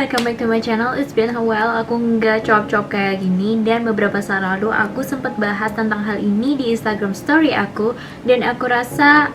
welcome back to my channel. It's been a while aku nggak cuap-cuap kayak gini. Dan beberapa saat lalu aku sempat bahas tentang hal ini di Instagram story aku. Dan aku rasa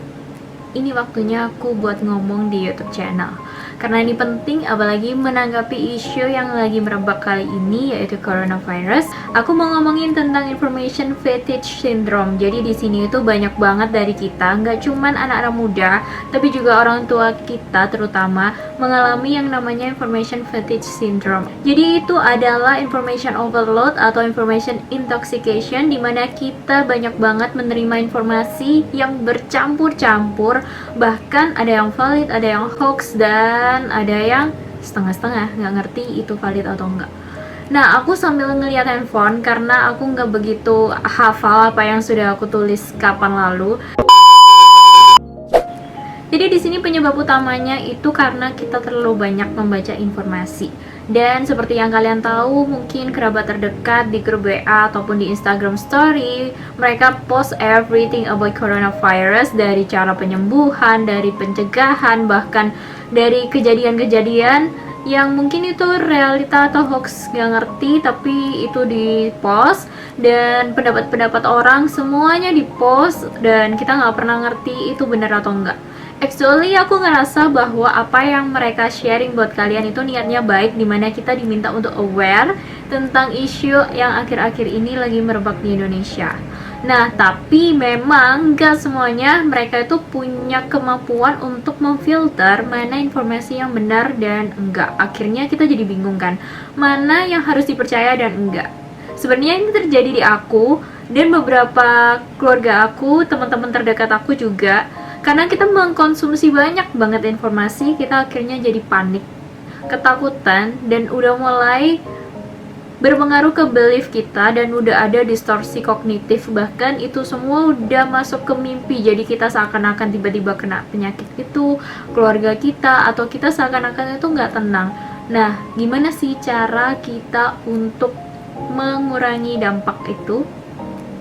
ini waktunya aku buat ngomong di YouTube channel. Karena ini penting, apalagi menanggapi isu yang lagi merebak kali ini, yaitu coronavirus. Aku mau ngomongin tentang information fatigue syndrome. Jadi di sini itu banyak banget dari kita, nggak cuman anak-anak muda, tapi juga orang tua kita terutama mengalami yang namanya information fatigue syndrome. Jadi itu adalah information overload atau information intoxication, dimana kita banyak banget menerima informasi yang bercampur-campur, bahkan ada yang valid, ada yang hoax, dan ada yang setengah-setengah, nggak ngerti itu valid atau enggak. Nah, aku sambil ngeliat handphone karena aku nggak begitu hafal apa yang sudah aku tulis kapan lalu. Jadi di sini penyebab utamanya itu karena kita terlalu banyak membaca informasi. Dan seperti yang kalian tahu, mungkin kerabat terdekat di grup WA ataupun di Instagram story, mereka post everything about coronavirus, dari cara penyembuhan, dari pencegahan, bahkan dari kejadian-kejadian yang mungkin itu realita atau hoax, gak ngerti, tapi itu di post. Dan pendapat-pendapat orang semuanya di post, dan kita gak pernah ngerti itu benar atau enggak. Actually aku ngerasa bahwa apa yang mereka sharing buat kalian itu niatnya baik, dimana kita diminta untuk aware tentang isu yang akhir-akhir ini lagi merebak di Indonesia. Nah, tapi memang gak semuanya mereka itu punya kemampuan untuk memfilter mana informasi yang benar dan enggak. Akhirnya kita jadi bingung kan, mana yang harus dipercaya dan enggak. Sebenarnya ini terjadi di aku dan beberapa keluarga aku, teman-teman terdekat aku juga. Karena kita mengkonsumsi banyak banget informasi, kita akhirnya jadi panik, ketakutan, dan udah mulai berpengaruh ke belief kita, dan udah ada distorsi kognitif. Bahkan itu semua udah masuk ke mimpi, jadi kita seakan-akan tiba-tiba kena penyakit itu, keluarga kita, atau kita seakan-akan itu nggak tenang. Nah, gimana sih cara kita untuk mengurangi dampak itu?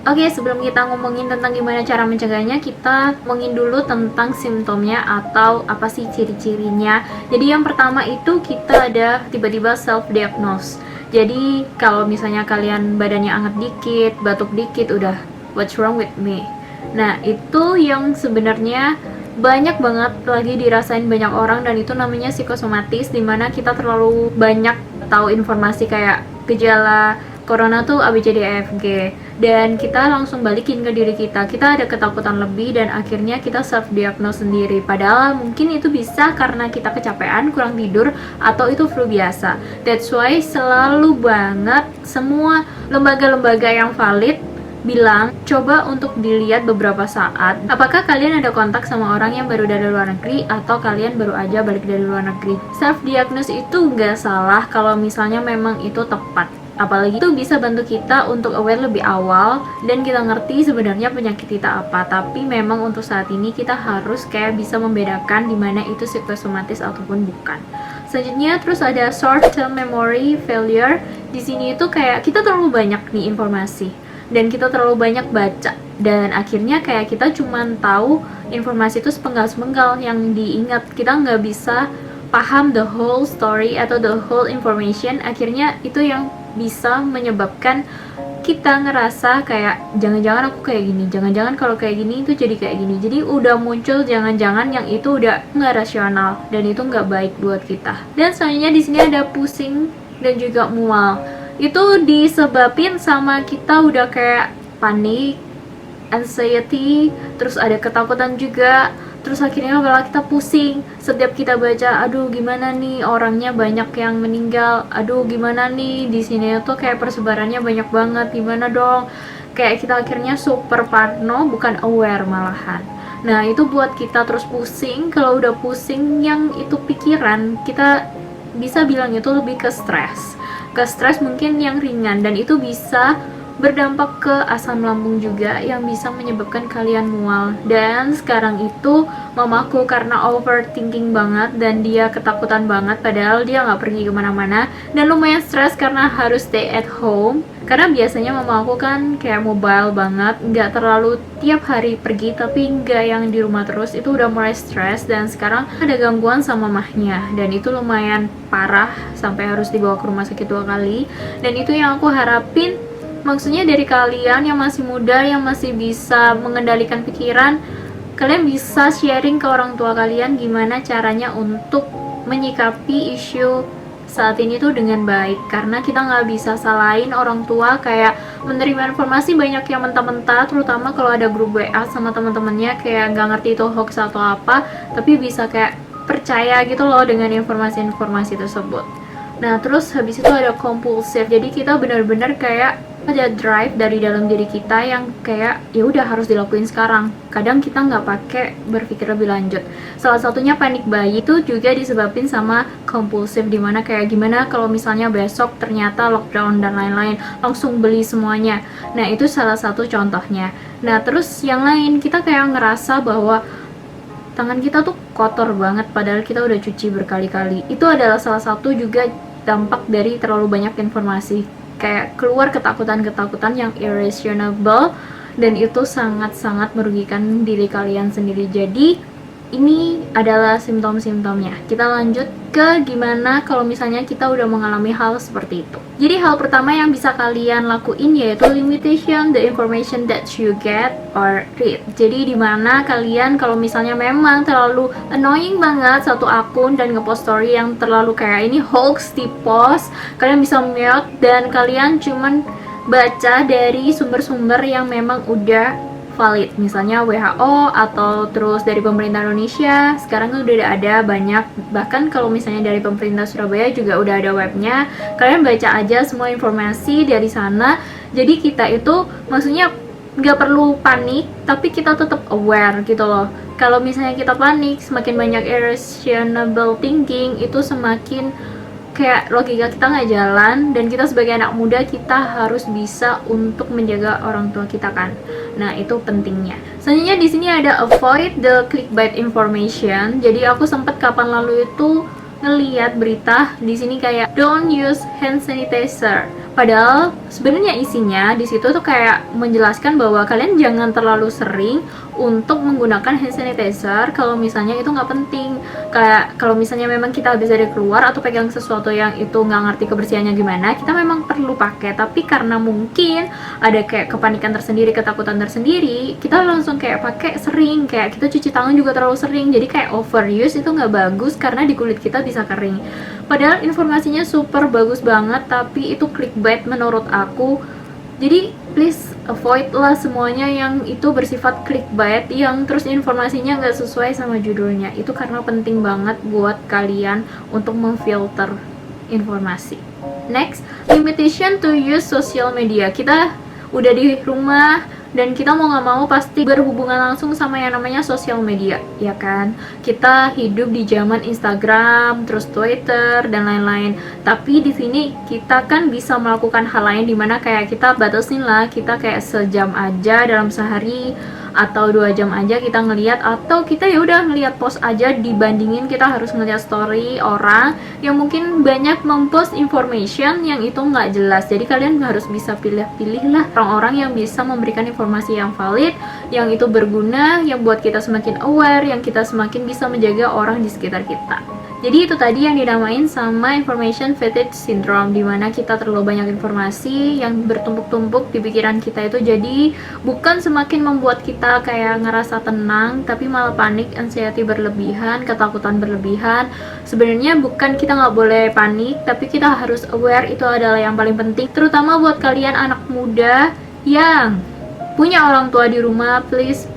Oke, sebelum kita ngomongin tentang gimana cara mencegahnya, kita ngomongin dulu tentang simptomnya atau apa sih ciri-cirinya. Jadi yang pertama itu kita ada tiba-tiba self-diagnose. Jadi kalau misalnya kalian badannya anget dikit, batuk dikit, udah what's wrong with me. Nah, itu yang sebenarnya banyak banget lagi dirasain banyak orang, dan itu namanya psikosomatis, dimana kita terlalu banyak tahu informasi kayak gejala corona tuh ABCDEFG, dan kita langsung balikin ke diri kita. Kita ada ketakutan lebih dan akhirnya kita self-diagnose sendiri. Padahal mungkin itu bisa karena kita kecapean, kurang tidur, atau itu flu biasa. That's why selalu banget semua lembaga-lembaga yang valid bilang coba untuk dilihat beberapa saat apakah kalian ada kontak sama orang yang baru dari luar negeri atau kalian baru aja balik dari luar negeri. Self-diagnose itu nggak salah kalau misalnya memang itu tepat. Apalagi itu bisa bantu kita untuk aware lebih awal dan kita ngerti sebenarnya penyakit kita apa. Tapi memang untuk saat ini kita harus kayak bisa membedakan dimana itu psikosomatis ataupun bukan. Selanjutnya terus ada short term memory failure. Di sini itu kayak kita terlalu banyak nih informasi dan kita terlalu banyak baca, dan akhirnya kayak kita cuman tahu informasi itu sepenggal-sepenggal yang diingat. Kita nggak bisa paham the whole story atau the whole information. Akhirnya itu yang bisa menyebabkan kita ngerasa kayak jangan-jangan aku kayak gini, jangan-jangan kalau kayak gini itu jadi kayak gini. Jadi udah muncul jangan-jangan yang itu udah nggak rasional dan itu nggak baik buat kita. Dan selanjutnya di sini ada pusing dan juga mual. Itu disebabin sama kita udah kayak panik, anxiety, terus ada ketakutan juga. Terus akhirnya malah kita pusing setiap kita baca, aduh gimana nih orangnya banyak yang meninggal, aduh gimana nih di sini tuh kayak persebarannya banyak banget, gimana dong. Kayak kita akhirnya super parno, bukan aware malahan. Nah, itu buat kita terus pusing. Kalau udah pusing yang itu pikiran, kita bisa bilang itu lebih ke stres. Ke stres mungkin yang ringan, dan itu bisa berdampak ke asam lambung juga yang bisa menyebabkan kalian mual. Dan sekarang itu mamaku karena overthinking banget dan dia ketakutan banget, padahal dia nggak pergi kemana-mana dan lumayan stres karena harus stay at home Karena biasanya mama aku kan kayak mobile banget, nggak terlalu tiap hari pergi, tapi nggak yang di rumah terus. Itu udah mulai stres, dan sekarang ada gangguan sama mamahnya, dan itu lumayan parah sampai harus dibawa ke rumah sakit 2 kali. Dan itu yang aku harapin, maksudnya dari kalian yang masih muda, yang masih bisa mengendalikan pikiran, kalian bisa sharing ke orang tua kalian gimana caranya untuk menyikapi isu saat ini tuh dengan baik. Karena kita nggak bisa salahin orang tua kayak menerima informasi banyak yang mentah-mentah, terutama kalau ada grup WA sama teman-temannya kayak nggak ngerti itu hoax atau apa, tapi bisa kayak percaya gitu loh dengan informasi-informasi tersebut. Nah, terus habis itu ada kompulsif. Jadi kita benar-benar kayak ada drive dari dalam diri kita yang kayak ya udah harus dilakuin sekarang. Kadang kita nggak pakai berpikir lebih lanjut. Salah satunya panik bayi itu juga disebabin sama kompulsif, dimana kayak gimana kalau misalnya besok ternyata lockdown dan lain-lain, langsung beli semuanya. Nah, itu salah satu contohnya. Nah, terus yang lain, kita kayak ngerasa bahwa tangan kita tuh kotor banget padahal kita udah cuci berkali-kali. Itu adalah salah satu juga dampak dari terlalu banyak informasi. Kayak keluar ketakutan-ketakutan yang irrational, dan itu sangat-sangat merugikan diri kalian sendiri. Jadi ini adalah simptom-simptomnya. Kita lanjut ke gimana kalau misalnya kita udah mengalami hal seperti itu. Jadi hal pertama yang bisa kalian lakuin yaitu limitation the information that you get or read. Jadi dimana kalian kalau misalnya memang terlalu annoying banget satu akun dan ngepost story yang terlalu kayak ini hoax di post, kalian bisa mute dan kalian cuman baca dari sumber-sumber yang memang udah valid, misalnya WHO atau terus dari pemerintah Indonesia. Sekarang udah ada banyak, bahkan kalau misalnya dari pemerintah Surabaya juga udah ada webnya. Kalian baca aja semua informasi dari sana. Jadi kita itu maksudnya nggak perlu panik, tapi kita tetap aware gitu loh. Kalau misalnya kita panik, semakin banyak irrational thinking, itu semakin kayak logika kita nggak jalan, dan kita sebagai anak muda kita harus bisa untuk menjaga orang tua kita kan. Nah, itu pentingnya. Selanjutnya di sini ada avoid the clickbait information. Jadi aku sempat kapan lalu itu ngeliat berita di sini kayak don't use hand sanitizer. Padahal sebenarnya isinya di situ tuh kayak menjelaskan bahwa kalian jangan terlalu sering untuk menggunakan hand sanitizer kalau misalnya itu nggak penting. Kayak kalau misalnya memang kita habis dari keluar atau pegang sesuatu yang itu nggak ngerti kebersihannya gimana, kita memang perlu pakai. Tapi karena mungkin ada kayak kepanikan tersendiri, ketakutan tersendiri, kita langsung kayak pakai sering. Kayak kita cuci tangan juga terlalu sering. Jadi kayak overuse itu nggak bagus karena di kulit kita bisa kering. Padahal informasinya super bagus banget, tapi itu clickbait menurut aku. Jadi please avoid lah semuanya yang itu bersifat clickbait, yang terus informasinya nggak sesuai sama judulnya. Itu karena penting banget buat kalian untuk memfilter informasi. Next, limitation to use social media. Kita udah di rumah dan kita mau nggak mau pasti berhubungan langsung sama yang namanya sosial media, ya kan? Kita hidup di zaman Instagram, terus Twitter dan lain-lain. Tapi di sini kita kan bisa melakukan hal lain, dimana kayak kita batasin lah, kita kayak sejam aja dalam sehari atau 2 jam aja kita ngelihat, atau kita ya udah ngelihat post aja, dibandingin kita harus ngelihat story orang yang mungkin banyak mempost information yang itu nggak jelas. Jadi kalian harus bisa pilih-pilih lah orang-orang yang bisa memberikan informasi yang valid, yang itu berguna, yang buat kita semakin aware, yang kita semakin bisa menjaga orang di sekitar kita. Jadi itu tadi yang dinamain sama information fatigue syndrome, dimana kita terlalu banyak informasi yang bertumpuk-tumpuk di pikiran kita itu, jadi bukan semakin membuat kita kayak ngerasa tenang, tapi malah panik, anxiety berlebihan, ketakutan berlebihan. Sebenarnya bukan kita nggak boleh panik, tapi kita harus aware, itu adalah yang paling penting, terutama buat kalian anak muda yang punya orang tua di rumah. Please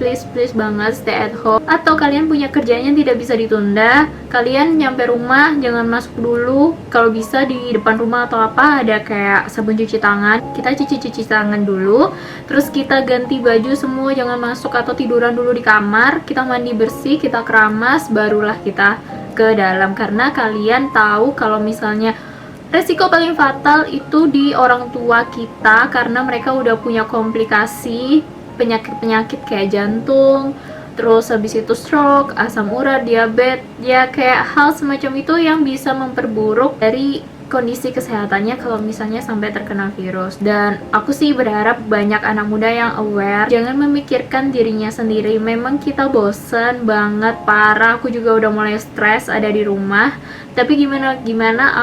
banget stay at home. Atau kalian punya kerjaan yang tidak bisa ditunda, kalian nyampe rumah jangan masuk dulu. Kalau bisa di depan rumah atau apa ada kayak sabun cuci tangan, kita cuci tangan dulu, terus kita ganti baju semua, jangan masuk atau tiduran dulu di kamar. Kita mandi bersih, kita keramas, barulah kita ke dalam. Karena kalian tahu kalau misalnya resiko paling fatal itu di orang tua kita, karena mereka udah punya komplikasi penyakit-penyakit kayak jantung, terus habis itu stroke, asam urat, diabetes, ya kayak hal semacam itu yang bisa memperburuk dari kondisi kesehatannya kalau misalnya sampai terkena virus. Dan aku sih berharap banyak anak muda yang aware, jangan memikirkan dirinya sendiri. Memang kita bosen banget, parah, aku juga udah mulai stres ada di rumah, tapi gimana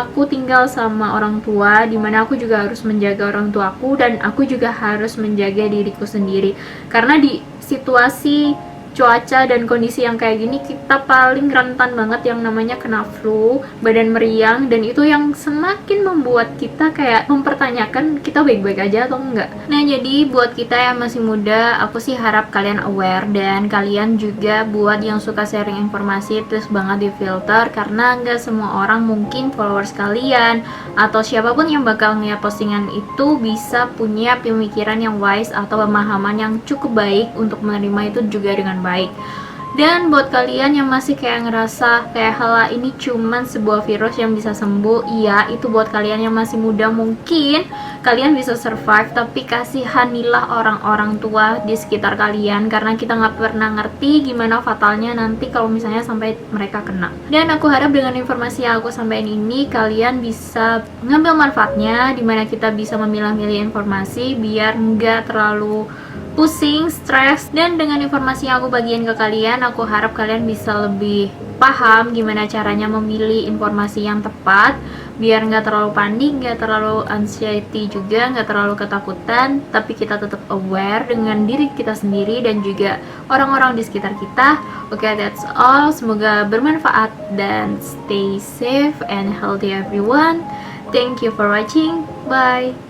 aku tinggal sama orang tua, dimana aku juga harus menjaga orang tuaku dan aku juga harus menjaga diriku sendiri. Karena di situasi cuaca dan kondisi yang kayak gini, kita paling rentan banget yang namanya kena flu, badan meriang, dan itu yang semakin membuat kita kayak mempertanyakan kita baik-baik aja atau enggak. Nah, jadi buat kita yang masih muda, aku sih harap kalian aware, dan kalian juga buat yang suka sharing informasi, please banget di filter, karena nggak semua orang, mungkin followers kalian atau siapapun yang bakal ngeliat postingan itu bisa punya pemikiran yang wise atau pemahaman yang cukup baik untuk menerima itu juga dengan baik. Dan buat kalian yang masih kayak ngerasa kayak halah ini cuman sebuah virus yang bisa sembuh, iya, itu buat kalian yang masih muda, mungkin kalian bisa survive, tapi kasihanilah orang-orang tua di sekitar kalian, karena kita nggak pernah ngerti gimana fatalnya nanti kalau misalnya sampai mereka kena. Dan aku harap dengan informasi yang aku sampaikan ini kalian bisa ngambil manfaatnya, dimana kita bisa memilah-milih informasi biar nggak terlalu pusing, stres. Dan dengan informasi yang aku bagiin ke kalian, aku harap kalian bisa lebih paham gimana caranya memilih informasi yang tepat, biar nggak terlalu panik, nggak terlalu anxiety juga, nggak terlalu ketakutan, tapi kita tetap aware dengan diri kita sendiri dan juga orang-orang di sekitar kita. Oke, that's all. Semoga bermanfaat dan stay safe and healthy everyone. Thank you for watching. Bye.